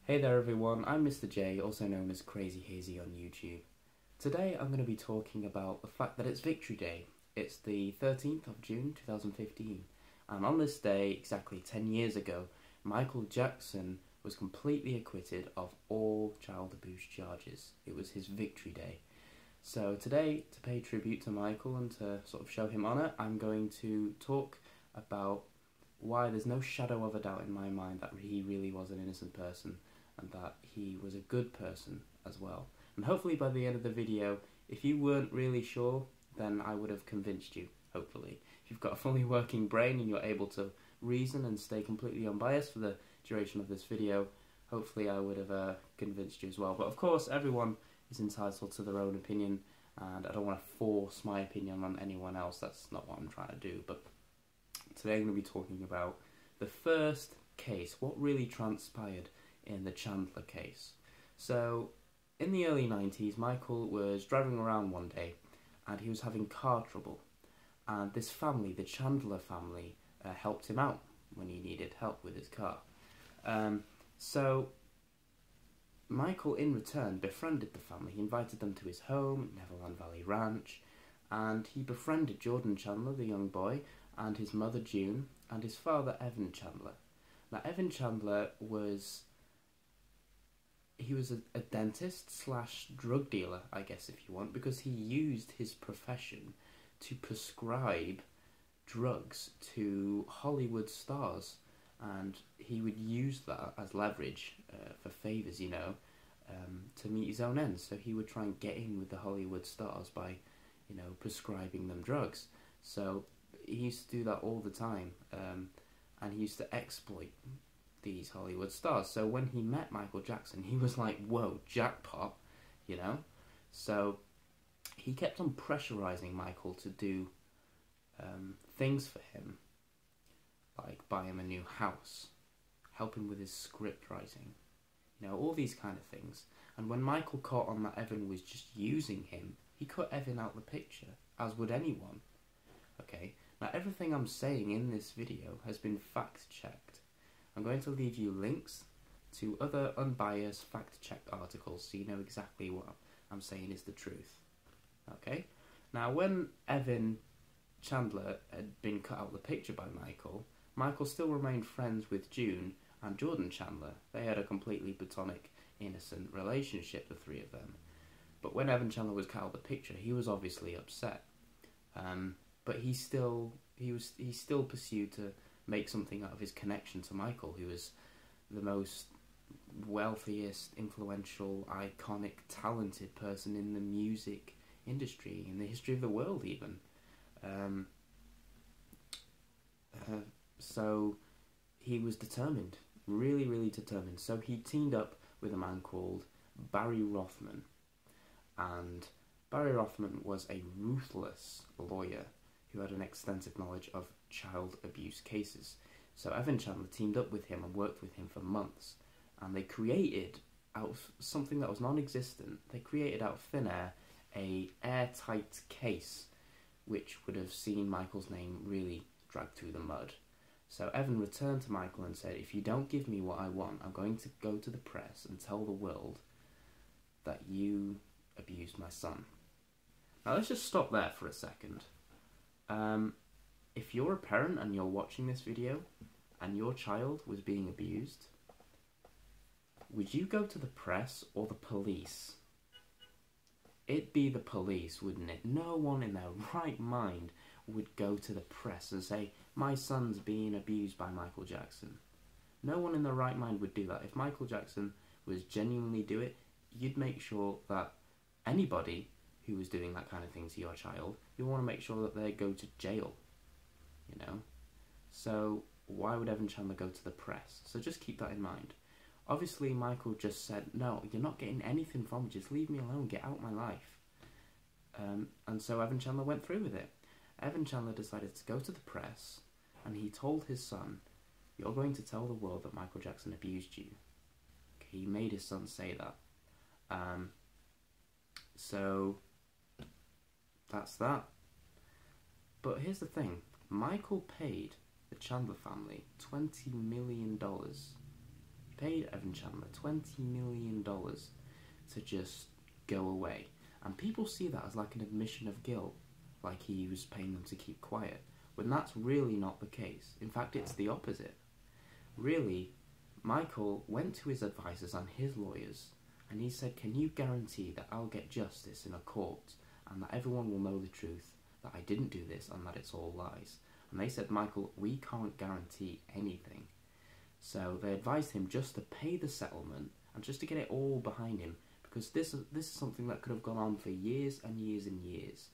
Hey there everyone, I'm Mr. J, also known as CrazeyHayzey on YouTube. Today I'm going to be talking about the fact that it's Victory Day. It's the 13th of June 2015, and on this day, exactly 10 years ago, Michael Jackson was completely acquitted of all child abuse charges. It was his Victory Day. So today, to pay tribute to Michael and to sort of show him honour, I'm going to talk about why there's no shadow of a doubt in my mind that he really was an innocent person and that he was a good person as well. And hopefully by the end of the video, if you weren't really sure, then I would have convinced you, hopefully. If you've got a fully working brain and you're able to reason and stay completely unbiased for the duration of this video, hopefully I would have convinced you as well. But of course, everyone is entitled to their own opinion, and I don't want to force my opinion on anyone else. That's not what I'm trying to do. But today I'm going to be talking about the first case, what really transpired in the Chandler case. So, in the early 90s, Michael was driving around one day and he was having car trouble. And this family, the Chandler family, helped him out when he needed help with his car. So, Michael, in return, befriended the family. He invited them to his home, Neverland Valley Ranch, and he befriended Jordan Chandler, the young boy, and his mother June, and his father Evan Chandler. Now, Evan Chandler was a dentist slash drug dealer, I guess, if you want, because he used his profession to prescribe drugs to Hollywood stars, and he would use that as leverage for favours, to meet his own ends. So he would try and get in with the Hollywood stars by, prescribing them drugs. So he used to do that all the time, and he used to exploit these Hollywood stars. So when he met Michael Jackson, he was like, whoa, jackpot, So he kept on pressurizing Michael to do things for him, like buy him a new house, help him with his script writing, all these kind of things. And when Michael caught on that Evan was just using him, he cut Evan out the picture, as would anyone. Okay, now everything I'm saying in this video has been fact-checked. I'm going to leave you links to other unbiased fact-checked articles so you know exactly what I'm saying is the truth. Okay? Now, when Evan Chandler had been cut out of the picture by Michael, Michael still remained friends with June and Jordan Chandler. They had a completely platonic, innocent relationship, the three of them. But when Evan Chandler was cut out of the picture, he was obviously upset. But he still pursued to make something out of his connection to Michael, who was the most wealthiest, influential, iconic, talented person in the music industry, in the history of the world even. So he was determined, really, really determined. So he teamed up with a man called Barry Rothman. And Barry Rothman was a ruthless lawyer who had an extensive knowledge of child abuse cases. So Evan Chandler teamed up with him and worked with him for months, and they created, out of something that was non-existent, they created out of thin air a airtight case which would have seen Michael's name really dragged through the mud. So Evan returned to Michael and said, if you don't give me what I want, I'm going to go to the press and tell the world that you abused my son. Now let's just stop there for a second. If you're a parent and you're watching this video and your child was being abused, would you go to the press or the police? It'd be the police, wouldn't it? No one in their right mind would go to the press and say, my son's being abused by Michael Jackson. No one in their right mind would do that. If Michael Jackson was genuinely do it, you'd make sure that anybody who was doing that kind of thing to your child, you want to make sure that they go to jail. So why would Evan Chandler go to the press? So just keep that in mind. Obviously, Michael just said, no, you're not getting anything from me, just leave me alone, get out my life. And so Evan Chandler went through with it. Evan Chandler decided to go to the press, and he told his son, you're going to tell the world that Michael Jackson abused you. Okay, he made his son say that. So that's that. But here's the thing. Michael paid the Chandler family $20 million He paid Evan Chandler $20 million to just go away. And people see that as like an admission of guilt, like he was paying them to keep quiet, when that's really not the case. In fact, it's the opposite. Really, Michael went to his advisors and his lawyers, and he said, can you guarantee that I'll get justice in a court, and that everyone will know the truth, that I didn't do this, and that it's all lies? And they said, Michael, we can't guarantee anything. So they advised him just to pay the settlement, and just to get it all behind him, because this is something that could have gone on for years and years and years.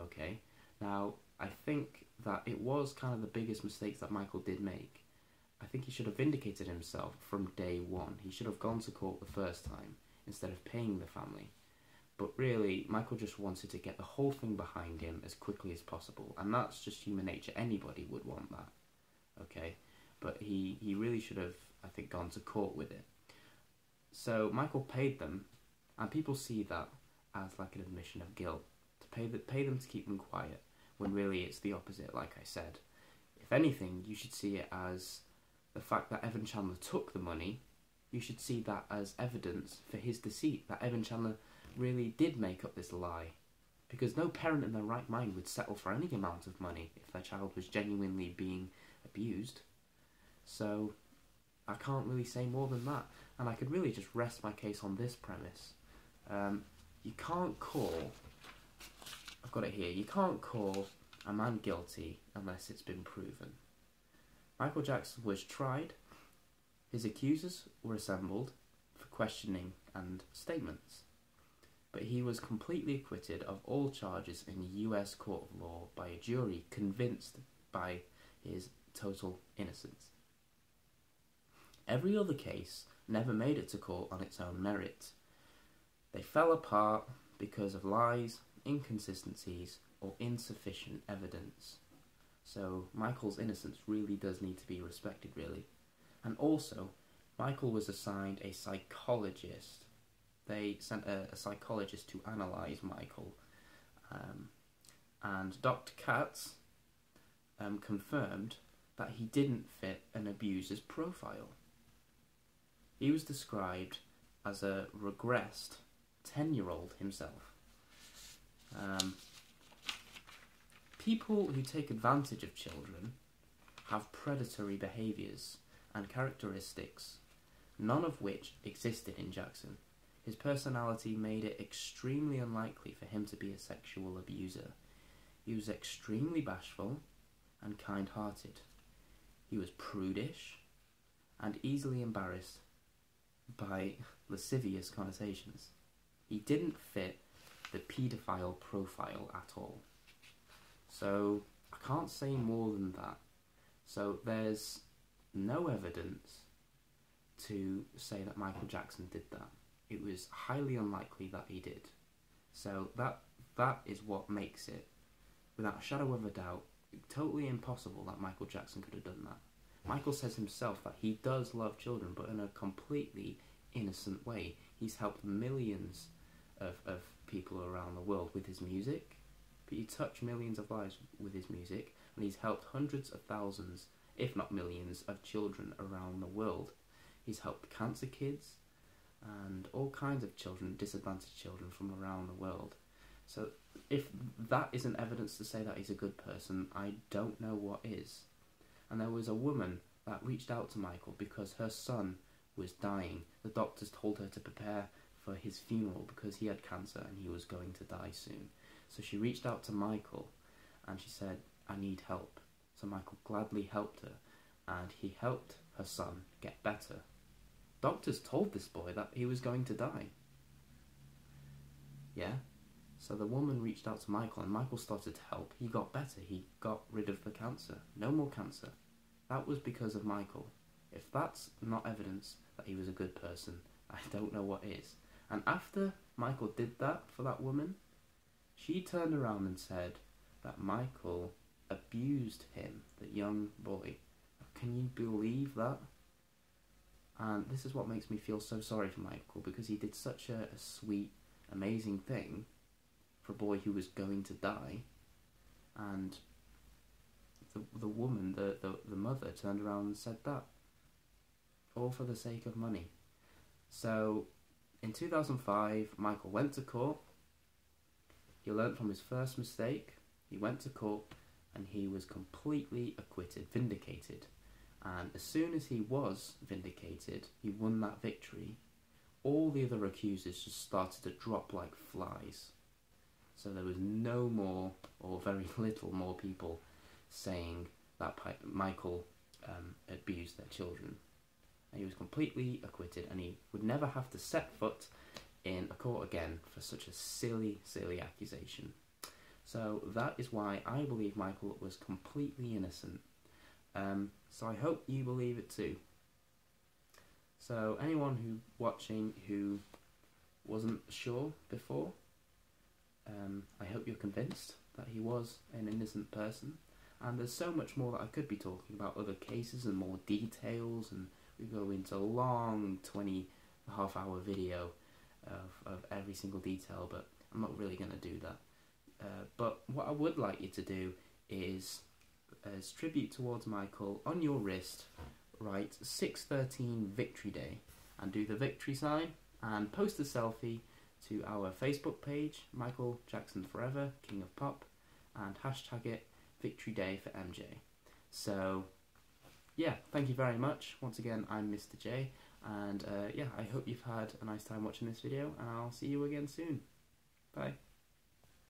Okay? Now, I think that it was kind of the biggest mistakes that Michael did make. I think he should have vindicated himself from day one. He should have gone to court the first time, instead of paying the family. But really, Michael just wanted to get the whole thing behind him as quickly as possible. And that's just human nature. Anybody would want that. Okay? But he really should have, I think, gone to court with it. So Michael paid them, and people see that as like an admission of guilt. To pay them to keep them quiet, when really it's the opposite, like I said. If anything, you should see it as the fact that Evan Chandler took the money. You should see that as evidence for his deceit, that Evan Chandler really did make up this lie. Because no parent in their right mind would settle for any amount of money if their child was genuinely being abused. So I can't really say more than that. And I could really just rest my case on this premise. You can't call, I've got it here, you can't call a man guilty unless it's been proven. Michael Jackson was tried, his accusers were assembled for questioning and statements, but he was completely acquitted of all charges in the US court of law by a jury convinced by his total innocence. Every other case never made it to court on its own merit. They fell apart because of lies, inconsistencies, or insufficient evidence. So Michael's innocence really does need to be respected, really. And also, Michael was assigned a psychologist. They sent a psychologist to analyse Michael. And Dr. Katz confirmed that he didn't fit an abuser's profile. He was described as a regressed 10-year-old himself. People who take advantage of children have predatory behaviours and characteristics, none of which existed in Jackson. His personality made it extremely unlikely for him to be a sexual abuser. He was extremely bashful and kind-hearted. He was prudish and easily embarrassed by lascivious connotations. He didn't fit the paedophile profile at all. So I can't say more than that. So there's no evidence to say that Michael Jackson did that. It was highly unlikely that he did. So that is what makes it, without a shadow of a doubt, totally impossible that Michael Jackson could have done that. Michael says himself that he does love children, but in a completely innocent way. He's helped millions of people around the world with his music. He touched millions of lives with his music, and he's helped hundreds of thousands, if not millions, of children around the world. He's helped cancer kids and all kinds of children, disadvantaged children from around the world. So if that isn't evidence to say that he's a good person, I don't know what is. And there was a woman that reached out to Michael because her son was dying. The doctors told her to prepare for his funeral because he had cancer and he was going to die soon. So she reached out to Michael and she said, I need help. So Michael gladly helped her, and he helped her son get better. Doctors told this boy that he was going to die. Yeah? So the woman reached out to Michael, and Michael started to help. He got better. He got rid of the cancer. No more cancer. That was because of Michael. If that's not evidence that he was a good person, I don't know what is. And after Michael did that for that woman, she turned around and said that Michael abused him, the young boy. Can you believe that? And this is what makes me feel so sorry for Michael, because he did such a sweet, amazing thing for a boy who was going to die, and the woman, the mother, turned around and said that. all for the sake of money. So, in 2005, Michael went to court. He learnt from his first mistake. He went to court and he was completely acquitted, vindicated. And as soon as he was vindicated, he won that victory, all the other accusers just started to drop like flies. So there was no more, or very little more people saying that Michael abused their children. And he was completely acquitted, and he would never have to set foot in a court again for such a silly, silly accusation. So that is why I believe Michael was completely innocent. So I hope you believe it too. So anyone who watching who wasn't sure before, I hope you're convinced that he was an innocent person. And there's so much more that I could be talking about, other cases and more details, and we go into a long 20.5-hour video of every single detail, but I'm not really going to do that. But what I would like you to do is, as tribute towards Michael, on your wrist, write 6/13 Victory Day, and do the victory sign, and post a selfie to our Facebook page, Michael Jackson Forever, King of Pop, and hashtag it Victory Day for MJ. So, yeah, thank you very much. Once again, I'm Mr. J, and yeah, I hope you've had a nice time watching this video, and I'll see you again soon. Bye.